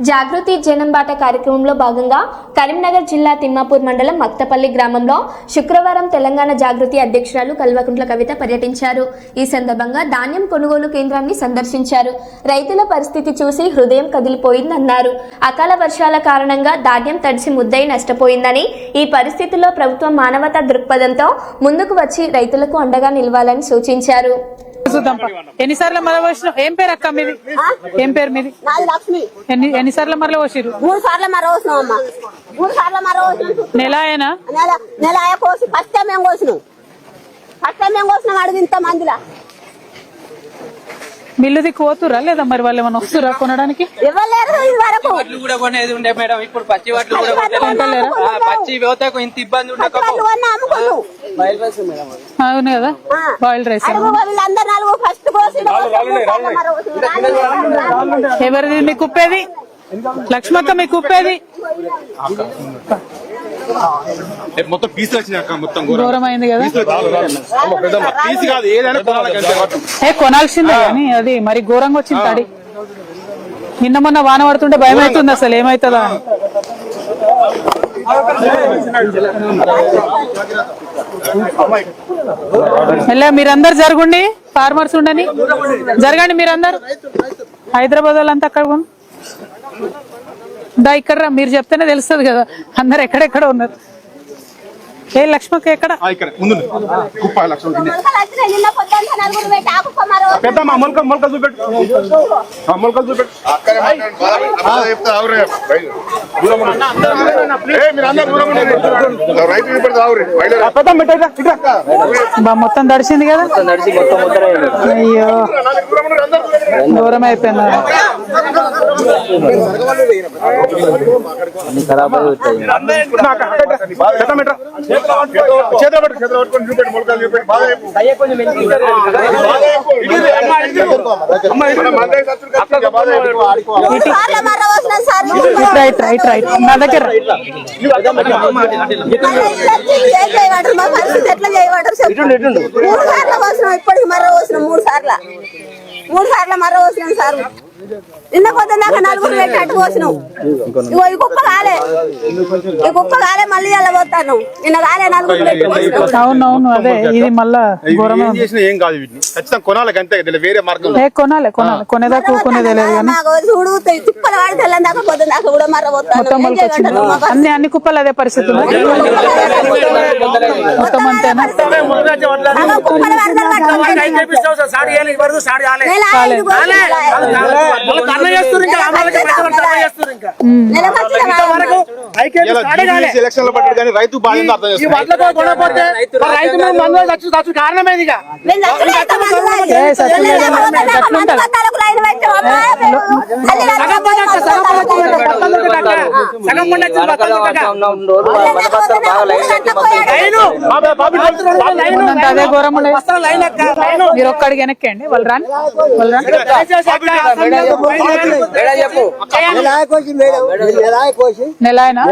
జాగృతి జనంబాట కార్యక్రమంలో భాగంగా కరీంనగర్ జిల్లా తిమ్మాపూర్ మండలం మక్తపల్లి గ్రామంలో శుక్రవారం తెలంగాణ జాగృతి అధ్యక్షురాలు కల్వకుంట్ల కవిత పర్యటించారు. ఈ సందర్భంగా ధాన్యం కొనుగోలు కేంద్రాన్ని సందర్శించారు. రైతుల పరిస్థితి చూసి హృదయం కదిలిపోయిందన్నారు. అకాల వర్షాల కారణంగా ధాన్యం తడిసి ముద్దై నష్టపోయిందని, ఈ పరిస్థితుల్లో ప్రభుత్వం మానవతా దృక్పథంతో ముందుకు వచ్చి రైతులకు అండగా నిలవాలని సూచించారు. ఎన్నిసార్లు మరల పోసినావు? ఏం పేరు అక్క మీది? ఏం పేరు మీది? ఎన్నిసార్లు మరల పోసిరు? 3 సార్లు మరల పోసినాం అమ్మా. 3 సార్లు మరల పోసినాం. నెలాయేనా? నెల కోసి ఫస్ట్ టైం మేము కోసినాం. అడుగు ఇంత మందిలా మిల్లు దిక్కు పోతురా లేదా? మరి వాళ్ళు ఏమైనా వస్తురా కొనడానికి? ఇవ్వలేరు వరకు. ఇప్పుడు పచ్చి వడ్లు పచ్చి పోతాకు ఇంత ఇబ్బంది అవును కదా, బాయిల్ రైస్. ఎవరిది మీ కుప్పేది? లక్ష్మక్క మీ కుప్పేది? మొత్తం పీసులు వచ్చినాక మొత్తం ఘోరమైంది కదా. కొనాల్సిందే కానీ అది మరి ఘోరంగా వచ్చింది తడి. నిన్న మొన్న వాన పడుతుంటే భయం అవుతుంది అసలు ఏమైతుందా అని. మీరందరు జరగండి, ఫార్మర్స్ ఉండని జరగండి మీరందరు. హైదరాబాద్ వాళ్ళంతా అక్కడ దా ఇక్కడ రా, మీరు చెప్తేనే తెలుస్తుంది కదా అందరు ఎక్కడెక్కడ ఉన్నారు. ఏ లక్ష్మక్క ఎక్కడ? మొత్తం తడిసింది కదా. అయ్యో దూరం అయిపోయింది. నా దగ్గర ఇప్పటికి మర్ర పోసినాం 3 సార్లు మర్ర పోసినాం సార్. నిన్న పొద్దున దాకా 4 పెట్టట్టు పోసినాం. ఇగో ఈ కుప్ప కాలే మళ్ళీ అలా పోతాను. నిన్న కాలే 4 పెట్టు. అవునవును అదే ఇది మళ్ళా ఏం కాదు, ఖచ్చితంగా కొనాలి అంతే, వేరే మార్గం కొనాలి. కొనేదాకా కొనేదే లేదు కానీ చూడు తిప్పలు వాడి తెల్లని దాకా పొద్దున దాకా కూడా మర్ర పోతాను. అన్ని కుప్పలు అదే పరిస్థితులు మొత్తం అంతేనా? రైతు అదే ఘోరం. మీరు ఒక్కడికి వెనక్కండి, వాళ్ళు రాని నెలాయనా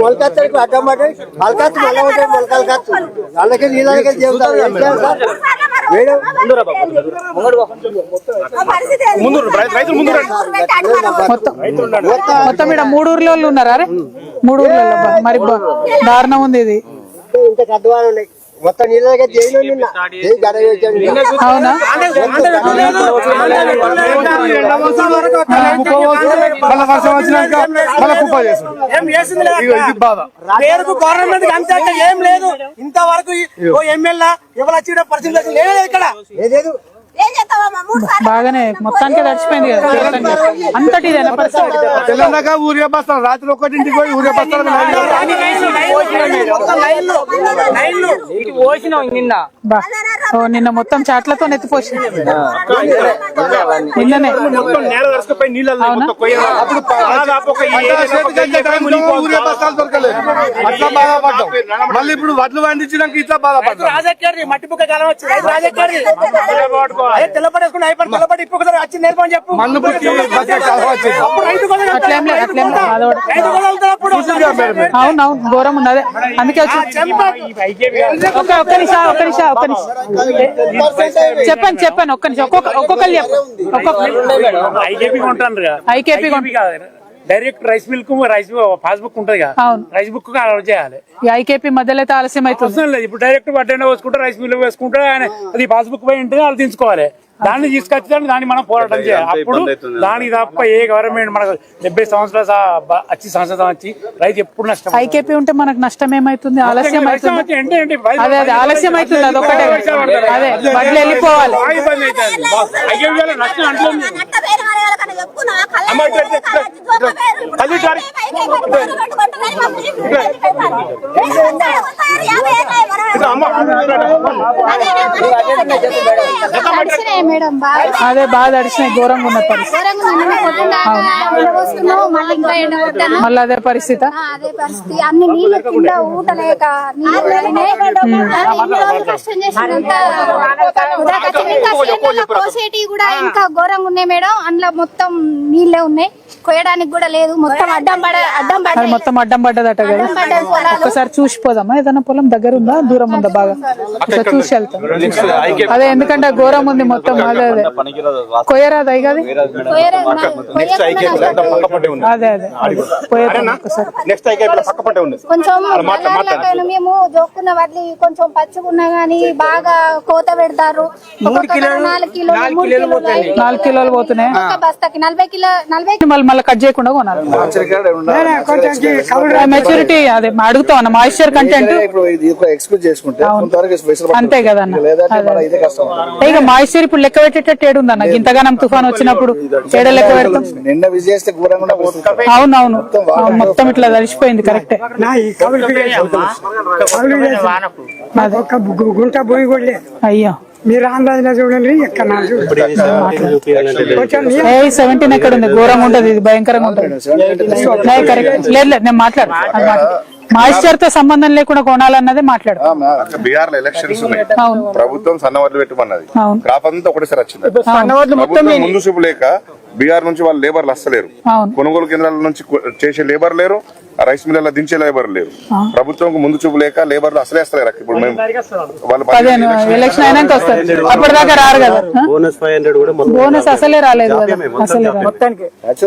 మొలకత్తరికి అడ్డం పడ్డాయి. మొలకత్తు మళ్ళీ ఉంటాయి, మొలకలు ఖర్చు వాళ్ళకి నీళ్ళకి మొత్తం ఇక్కడ 3 ఊర్ల వాళ్ళు ఉన్నారా? 3 ఊర్లలో మరి దారుణం ఉంది ఇది. ఇంత కద్దువాలు ఉన్నాయి మొత్తం నీళ్ళకి జైలు. అవునా? పేరుకు గవర్నమెంట్ అంతే, ఏం లేదు ఇంతవరకు. ఎమ్మెల్యే ఎవరు వచ్చి పరిస్థితి లేదు ఇక్కడ. బాగానే మొత్తానికి తడిచిపోయింది కదా అంతటి తెలంగాణ. ఊరిగా బస్తాలు రాత్రి 1ంటికి పోయి ఊరిగా బస్తాలు నిన్న మొత్తం చాట్లతో నెత్తిపోసి నిన్ననే మళ్ళీ ఇప్పుడు వడ్లు పండించడానికి ఇట్లా బాధపడతారు. మట్టి బుక్క కాలం వచ్చింది. తెల్లపడేసుకుని అయిపోయి తెల్లపడి ఇప్పుడు వచ్చి నేర్పని చెప్పు. అవునవును ఘోరం ఉంది. అదే అందుకే వచ్చి ఒక్క నిమిషం చెప్పండి ఒక్క నిమిషం ఒక్కొక్కరు IKP direct rice milk passbook ఉంటది కదా, రైస్ బుక్ అలౌట్ చేయాలి. ఐకేపీ మధ్యలో అయితే ఆలస్యం అవుతుంది. లేదు, ఇప్పుడు డైరెక్ట్ వడ్డైనా వేసుకుంటే రైస్ మిల్ వేసుకుంటే అది పాస్బుక్ పోయి ఉంటే వాళ్ళు తీసుకోవాలి. దాన్ని తీసుకొచ్చి దాన్ని మనం పోరాటం చేయాలి. అప్పుడు దానికి తప్ప ఏ గవర్నమెంట్ మనకు 70 సంవత్సరాలు వచ్చి సంవత్సరం వచ్చి రైతు ఎప్పుడు నష్టం. ఐకేపీ ఉంటే మనకు నష్టం ఏమైతుంది? ఆలస్యం అవుతుంది. అదే ఆలస్యం అవుతుంది. అదొకటే. అదే వడ్లు వెళ్ళిపోవాలి. నష్టం అంటుంది. అదే బాగా తడిచినాయి. ఘోరంగా ఉన్న పరిస్థితి. మళ్ళీ అదే పరిస్థితి. అన్ని నీళ్ళు కింద ఊటలేక కోసేటి కూడా ఇంకా ఘోరంగా ఉన్నాయి మేడం. అందులో మొత్తం నీళ్ళే ఉన్నాయి, కోయడానికి కూడా లేదు. మొత్తం మొత్తం అడ్డం పడ్డదట కదా. ఒకసారి చూసిపోదామా? ఏదైనా పొలం దగ్గర ఉందా, దూరం ఉందా? బాగా చూసి వెళ్తాం. అదే ఎందుకంటే ఘోరం ఉంది మొత్తం. అదే అదే కొయ్యరాదు అయి కదా. అదే అదే కొంచెం మేము జోక్కున్న వడ్లు కొంచెం పచ్చిగున్నా గానీ బాగా కోత పెడతారు. 4 కిలోలు పోతున్నాయి. బస్తాకి 40 కిలో మళ్ళీ కట్ చేయకుండా కొనాలి. మెచ్యూరిటీ అదే అడుగుతాం అన్న. మాయిశ్చర్ కంటెంట్ అంతే కదా అన్న. ఇక మాయిశ్చర్ ఇప్పుడు లెక్క పెట్టేటట్టు ఏడుందన్న. ఇంతగానం తుఫాన్ వచ్చినప్పుడు ఏడ లెక్క పెడతాం. అవునవును మొత్తం ఇట్లా తడిచిపోయింది. కరెక్టే. గుంట పోయి కూడా అయ్యో మీరు ఆంధ్రలో చూడండి. ఎక్కడ 17 ఎక్కడ ఉంది? ఘోరంగా ఉంటది. ఇది భయంకరంగా ఉంటది. కరెక్ట్. లేదు నేను మాట్లాడు. మాయిశ్చర్ తో సంబంధం లేకుండా కొనాలన్నదే మాట్లాడు. బీహార్ లో ఎలక్షన్స్ ఉన్నాయి. ప్రభుత్వం సన్నవడ్లు పెట్టమన్నది. క్రాప్ అంతా ఒకటేసారి వచ్చింది. ముందు చూపు లేక బీహార్ నుంచి వాళ్ళు లేబర్లు వస్తలేరు. కొనుగోలు కేంద్రాల నుంచి చేసే లేబర్ లేరు, రైస్ మిల్లులో దించే లేబర్ లేరు. ప్రభుత్వం ముందు చూపు లేక లేబర్లు అసలే వస్తలేరు. ఇప్పుడు మేము ఎలక్షన్ అయినాక వస్తారు. అప్పటిదాకా రారు కదా. బోనస్ అసలే రాలేదు కదా.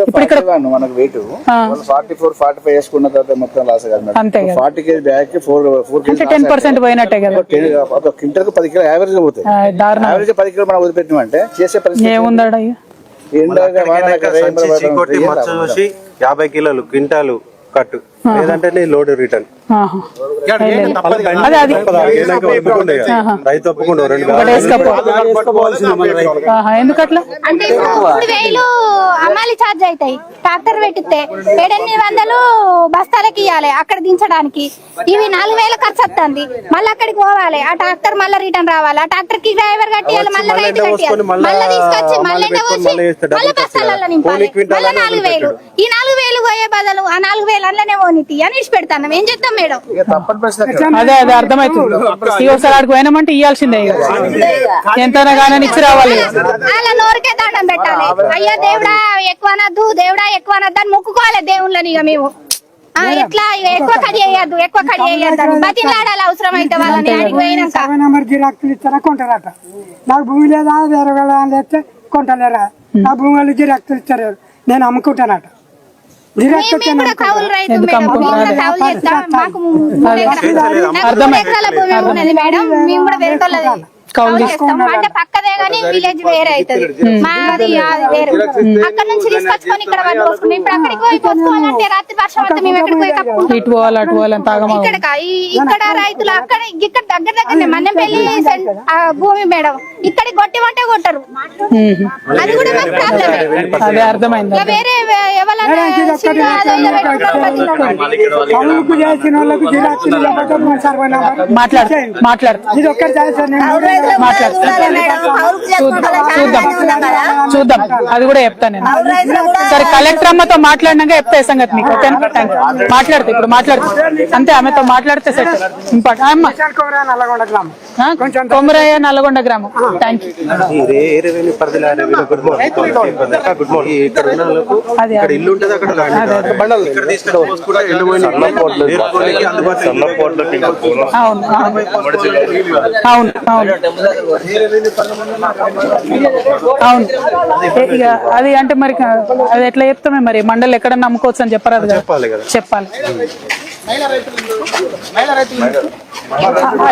ఇప్పుడు ఇక్కడ మనకు వెయిట్ 44-45 వేసుకున్న తర్వాత మొత్తం లాస్ కాదు. అంతే కదా. 40 kg బ్యాగ్ 4 kg 10% పోయినట్టే కదా. ఒక క్వింటల్ 10 కిలో యావరేజ్ పోతాయి. యావరేజ్ 10 కిలో మనం వదిలిపెట్టినామంటే చేసే పరిస్థితి ఏముందాడ. 50 కిలోలు క్వింటాలు కట్టు, లేదంటే లోడ్ రిటర్న్. రైతు ఒప్పుకుంటూ ఎందుకట్లా అంటే 3,000 అమ్మాలి ఛార్జ్ అవుతాయి. ట్రాక్టర్ పెట్టితే 700-800 బస్తాలకి ఇవ్వాలి అక్కడ దించడానికి. ఇవి 4,000 ఖర్చు వస్తుంది. మళ్ళీ అక్కడికి పోవాలి. ఆ ట్రాక్టర్ మళ్ళీ రిటర్న్ రావాలి. ఆ ట్రాక్టర్ కి డ్రైవర్ కట్టియాలి, మళ్ళీ రైతు కట్టియాలి, మళ్ళీ తీసుకొచ్చి మళ్ళీ మళ్ళీ బస్తాలలో నింపాలి. మళ్ళీ 4,000. ఈ 4,000 పోయే బదులు ఆ 4,000 అందులోనే పోనీతి అని ఇచ్చి పెడతాను. ఏం చేద్దాం మేడం? అదే అదే అర్థమవుతుంది. ఒకసారి ఆడికి పోయినామంటే ఇవ్వాల్సిందే. ఎంతైనా కానీ ఇచ్చి రావాలి. అలా నోరికే దండం పెట్టాలి. అయ్యా దేవుడా ఎక్కువనద్దు, దేవుడా ఎక్కువనద్దు అని మొక్కుకోవాలి దేవుళ్ళని. ఇక మేము ఎట్లా ఎక్కువ కడి వేయద్దు, ఎక్కువ కడి వేయద్దు బతిలాడాలి. అవసరం అయితే వాళ్ళని ఆడికి పోయినాక గిరాకులు ఇస్తారా కొంటారట. నాకు భూమి లేదా, వేరే వాళ్ళ కొంటలేరా? నా భూమి వాళ్ళు గిరాకులు ఇస్తారు, నేను అమ్ముకుంటానట. కౌలు రైతు మేడం, కౌలు చేస్తాం. మాకు 3 ఎకరాల భూమి ఉన్నది మేడం. మేము కూడా వేరే అంటే పక్కదే గానీ విలేజ్ వేరే అవుతుంది. మాది వేరు. అక్కడ నుంచి తీసుకొచ్చుకొని ఇక్కడ వాళ్ళు పోసుకున్నాం. ఇప్పుడు అక్కడికి పోయి పోసుకోవాలంటే రాత్రి వర్షం వస్తే మేము ఎక్కడికి పోయి కప్పుకుంటాం. ఇక్కడ రైతులు అక్కడ ఇక్కడ దగ్గరనే మన్నెపల్లి భూమి మేడం. ఇక్కడికి కొట్టి వంటే కొట్టరు. అది కూడా మాకు ప్రాబ్లమే. వేరే ఎవరైనా చూద్దాం. అది కూడా చెప్తాను నేను. సరే కలెక్టర్ అమ్మతో మాట్లాడినాక చెప్తా సంగతి మీకు. మాట్లాడితే ఇప్పుడు మాట్లాడుతా అంతే. ఆమెతో మాట్లాడితే సెట్. ఇంపార్టెంట్. కొమరయ్య నల్లగొండ గ్రామం. Thank you. ఏ రెవెన్యూ పరిధిలో గుడ్ మార్నింగ్ గుడ్ మార్నింగ్. ఇక్కడ ఉన్న వాళ్ళకు అదే ఇక్కడ ఇల్లు ఉంటుంది, అక్కడ బండలు ఇక్కడ తీసుకెళ్ళి ఇల్లు పోయిన అవును అవును అవును అవును. ఇక అది అంటే మరి అది ఎట్లా చెప్తామే మరి మండలి ఎక్కడ నమ్ముకోవచ్చు అని చెప్పరాదు కదా, చెప్పాలి.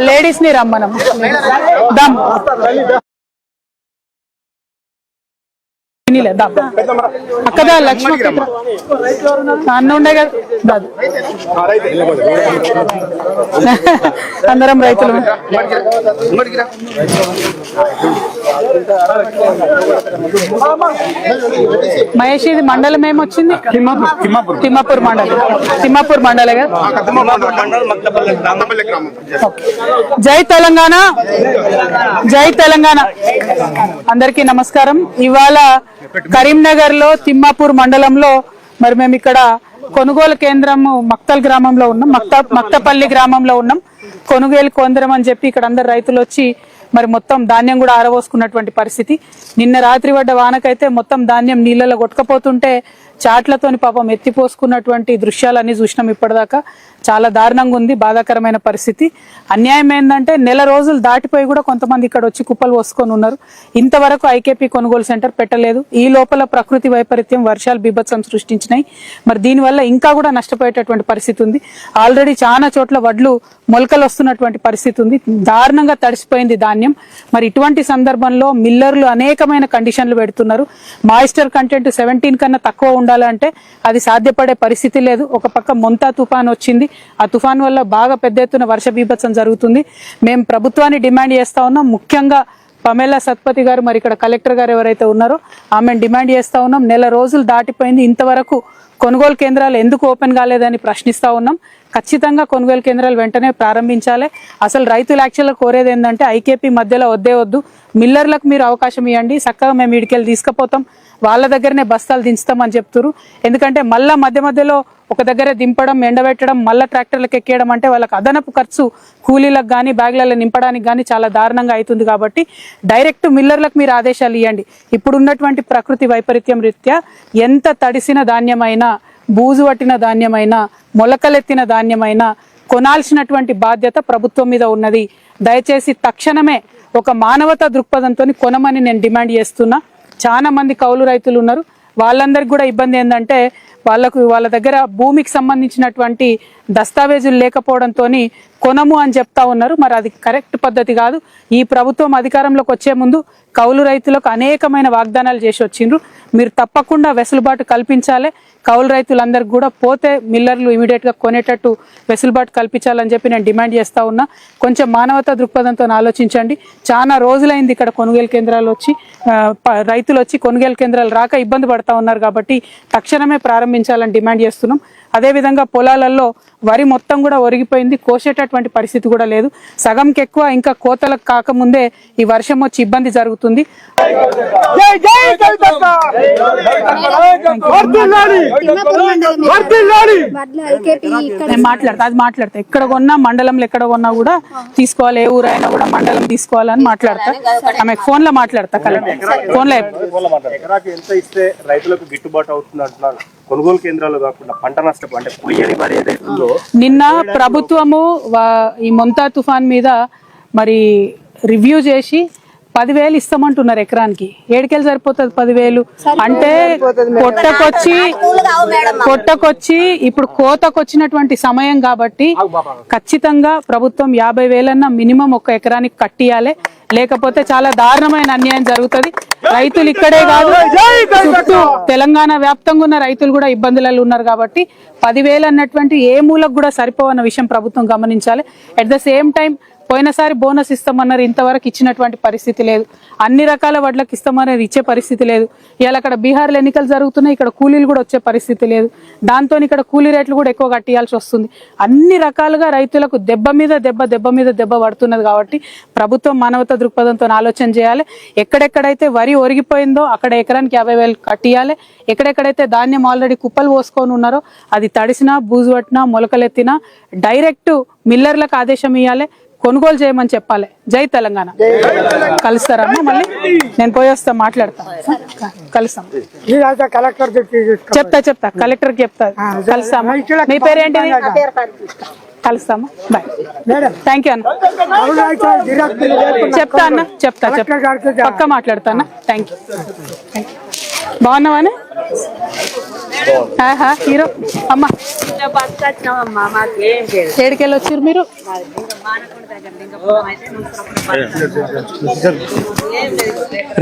లేడీస్ ని రమ్మనం దమ్ అక్కదా లక్ష్మి అన్న ఉండే కదా, అందరం రైతులు. మహేష్ ఇది మండలం ఏమొచ్చింది? తిమ్మాపూర్ మండలం. తిమ్మాపూర్ మండలే కదా. జై తెలంగాణ, జై తెలంగాణ. అందరికీ నమస్కారం. ఇవాళ కరీంనగర్ లో తిమ్మాపూర్ మండలంలో మరి మేము ఇక్కడ కొనుగోలు కేంద్రం మక్తల్ గ్రామంలో ఉన్నాం, మక్తపల్లి గ్రామంలో ఉన్నాం. కొనుగోలు కేంద్రం అని చెప్పి ఇక్కడ అందరు రైతులు వచ్చి మరి మొత్తం ధాన్యం కూడా ఆరబోసుకున్నటువంటి పరిస్థితి. నిన్న రాత్రి పడ్డ వానకైతే మొత్తం ధాన్యం నీళ్ళలో కొట్టుకపోతుంటే చాట్లతోని పాపం ఎత్తిపోసుకున్నటువంటి దృశ్యాలన్నీ చూసినాం ఇప్పటిదాకా. చాలా దారుణంగా ఉంది, బాధాకరమైన పరిస్థితి. అన్యాయం ఏంటంటే నెల రోజులు దాటిపోయి కూడా కొంతమంది ఇక్కడ వచ్చి కుప్పలు పోసుకొని ఉన్నారు. ఇంతవరకు ఐకేపీ కొనుగోలు సెంటర్ పెట్టలేదు. ఈ లోపల ప్రకృతి వైపరీత్యం, వర్షాలు బీభత్సం సృష్టించినాయి. మరి దీనివల్ల ఇంకా కూడా నష్టపోయేటటువంటి పరిస్థితి ఉంది. ఆల్రెడీ చాలా చోట్ల వడ్లు మొలకలు వస్తున్నటువంటి పరిస్థితి ఉంది. దారుణంగా తడిసిపోయింది ధాన్యం. మరి ఇటువంటి సందర్భంలో మిల్లర్లు అనేకమైన కండిషన్లు పెడుతున్నారు. మాయిస్చర్ కంటెంట్ 17 కన్నా తక్కువ ఉండాలంటే అది సాధ్యపడే పరిస్థితి లేదు. ఒక పక్క మొంతా తుఫాన్ వచ్చింది. ఆ తుఫాన్ వల్ల బాగా పెద్ద ఎత్తున వర్ష బీభత్సం జరుగుతుంది. మేము ప్రభుత్వాన్ని డిమాండ్ చేస్తా ఉన్నాం. ముఖ్యంగా పమేలా సత్పతి గారు, మరి ఇక్కడ కలెక్టర్ గారు ఎవరైతే ఉన్నారో ఆమెను డిమాండ్ చేస్తా ఉన్నాం. నెల రోజులు దాటిపోయింది, ఇంతవరకు కొనుగోలు కేంద్రాలు ఎందుకు ఓపెన్ కాలేదని ప్రశ్నిస్తా ఉన్నాం. ఖచ్చితంగా కొనుగోలు కేంద్రాలు వెంటనే ప్రారంభించాలి. అసలు రైతులు యాక్చువల్గా కోరేది ఏంటంటే ఐకేపీ మధ్యలో వద్దు, మిల్లర్లకు మీరు అవకాశం ఇవ్వండి, చక్కగా మేము ఇడికెళ్ళి తీసుకుపోతాం, వాళ్ళ దగ్గరనే బస్తాలు దించుతామని చెప్తారు. ఎందుకంటే మళ్ళా మధ్యలో ఒక దగ్గర దింపడం, ఎండబెట్టడం, మళ్ళీ ట్రాక్టర్లకు ఎక్కేయడం అంటే వాళ్ళకి అదనపు ఖర్చు కూలీలకు కానీ బ్యాగ్లలో నింపడానికి కానీ చాలా దారుణంగా అవుతుంది. కాబట్టి డైరెక్ట్ మిల్లర్లకు మీరు ఆదేశాలు ఇవ్వండి. ఇప్పుడున్నటువంటి ప్రకృతి వైపరీత్యం రీత్యా ఎంత తడిసిన ధాన్యమైనా, బూజు పట్టిన ధాన్యమైనా, మొలకలెత్తిన ధాన్యమైనా కొనాల్సినటువంటి బాధ్యత ప్రభుత్వం మీద ఉన్నది. దయచేసి తక్షణమే ఒక మానవతా దృక్పథంతో కొనమని నేను డిమాండ్ చేస్తున్నా. చాలా మంది కౌలు రైతులు ఉన్నారు. వాళ్ళందరికీ కూడా ఇబ్బంది ఏంటంటే వాళ్ళ దగ్గర భూమికి సంబంధించినటువంటి దస్తావేజులు లేకపోవడంతో కొనము అని చెప్తా ఉన్నారు. మరి అది కరెక్ట్ పద్ధతి కాదు. ఈ ప్రభుత్వం అధికారంలోకి వచ్చే ముందు కౌలు రైతులకు అనేకమైన వాగ్దానాలు చేసి వచ్చిండ్రు. మీరు తప్పకుండా వెసులుబాటు కల్పించాలి. కౌలు రైతులందరికీ కూడా పోతే మిల్లర్లు ఇమీడియట్ గా కొనేటట్టు వెసులుబాటు కల్పించాలని చెప్పి నేను డిమాండ్ చేస్తా ఉన్నా. కొంచెం మానవతా దృక్పథంతో ఆలోచించండి. చాలా రోజులైంది ఇక్కడ కొనుగోలు కేంద్రాలు వచ్చి, రైతులు వచ్చి కొనుగోలు కేంద్రాలు రాక ఇబ్బంది పడతా ఉన్నారు. కాబట్టి తక్షణమే ప్రారంభించాలని డిమాండ్ చేస్తున్నాం. అదేవిధంగా పొలాలలో వరి మొత్తం కూడా ఒరిగిపోయింది, కోసేటటువంటి పరిస్థితి కూడా లేదు. సగంకి ఎక్కువ ఇంకా కోతలకు కాకముందే ఈ వర్షం వచ్చి ఇబ్బంది జరుగుతుంది. మాట్లాడతా ఎక్కడ కొన్నా, మండలంలో ఎక్కడ కొన్నా కూడా తీసుకోవాలి, ఏ ఊరైనా కూడా మండలం తీసుకోవాలని మాట్లాడతా. ఆమె ఫోన్ లో మాట్లాడతా, ఫోన్ లో ఎకరాకి ఎంత ఇస్తే రైతులకు గిట్టుబాటు అవుతుంది అంటున్నారు. కొనుగోలు కేంద్రాలు కాకుండా పంట నష్టం అంటే పోయేది మరి ఏదైతుందో నిన్న ప్రభుత్వము ఈ మొంతా తుఫాన్ మీద మరి రివ్యూ చేసి 10,000 ఇస్తామంటున్నారు ఎకరానికి. ఏడుకెళ్ళి సరిపోతుంది 10,000 అంటే కొట్టకొచ్చి ఇప్పుడు కోతకొచ్చినటువంటి సమయం కాబట్టి ఖచ్చితంగా ప్రభుత్వం 50,000 మినిమం ఒక ఎకరానికి కట్టియాలి. లేకపోతే చాలా దారుణమైన అన్యాయం జరుగుతుంది. రైతులు ఇక్కడే కాదు, చుట్టూ తెలంగాణ వ్యాప్తంగా ఉన్న రైతులు కూడా ఇబ్బందులలో ఉన్నారు. కాబట్టి 10,000 అన్నటువంటి ఏ మూలకు కూడా సరిపోవన్న విషయం ప్రభుత్వం గమనించాలి. అట్ ద సేమ్ టైం పోయినసారి బోనస్ ఇస్తామన్నారు, ఇంతవరకు ఇచ్చినటువంటి పరిస్థితి లేదు. అన్ని రకాల వడ్లకు ఇస్తామన్నారు, ఇచ్చే పరిస్థితి లేదు. ఇవాళ అక్కడ బీహార్లో ఎన్నికలు జరుగుతున్నాయి, ఇక్కడ కూలీలు కూడా వచ్చే పరిస్థితి లేదు. దాంతో ఇక్కడ కూలీ రేట్లు కూడా ఎక్కువ కట్టియాల్సి వస్తుంది. అన్ని రకాలుగా రైతులకు దెబ్బ మీద దెబ్బ పడుతున్నది. కాబట్టి ప్రభుత్వం మానవతా దృక్పథంతో ఆలోచన చేయాలి. ఎక్కడెక్కడైతే వరి ఒరిగిపోయిందో అక్కడ ఎకరానికి 50,000 కట్టియాలి. ఎక్కడెక్కడైతే ధాన్యం ఆల్రెడీ కుప్పలు పోసుకొని ఉన్నారో అది తడిసినా, బూజు పట్టినా, మొలకలెత్తినా డైరెక్ట్ మిల్లర్లకు ఆదేశం ఇవ్వాలి. కొనుగోలు చేయమని చెప్పాలి. జై తెలంగాణ. కలుస్తారమ్మా మళ్ళీ? నేను పోయి వస్తా, మాట్లాడతా, కలుస్తాం. కలెక్టర్ చెప్తా కలెక్టర్కి చెప్తా. కలుస్తామా? మీ పేరు ఏంటిది? కలుస్తామా? బాయ్. థ్యాంక్ యూ అన్న. చెప్తా అన్న, చెప్తా పక్క మాట్లాడతా అన్న. Thank you. బాగున్నావానే? హీరో అమ్మా, ఏడుకెళ్ళి వచ్చారు మీరు?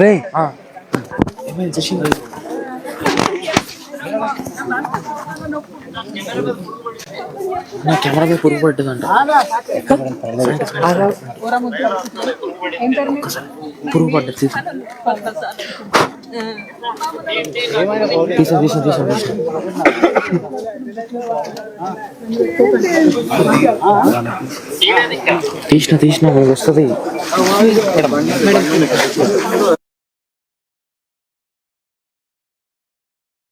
రే నా కెమెరా పురుగు పడ్డదంట. పురుగు పడ్డది. తీసిన వస్తుంది.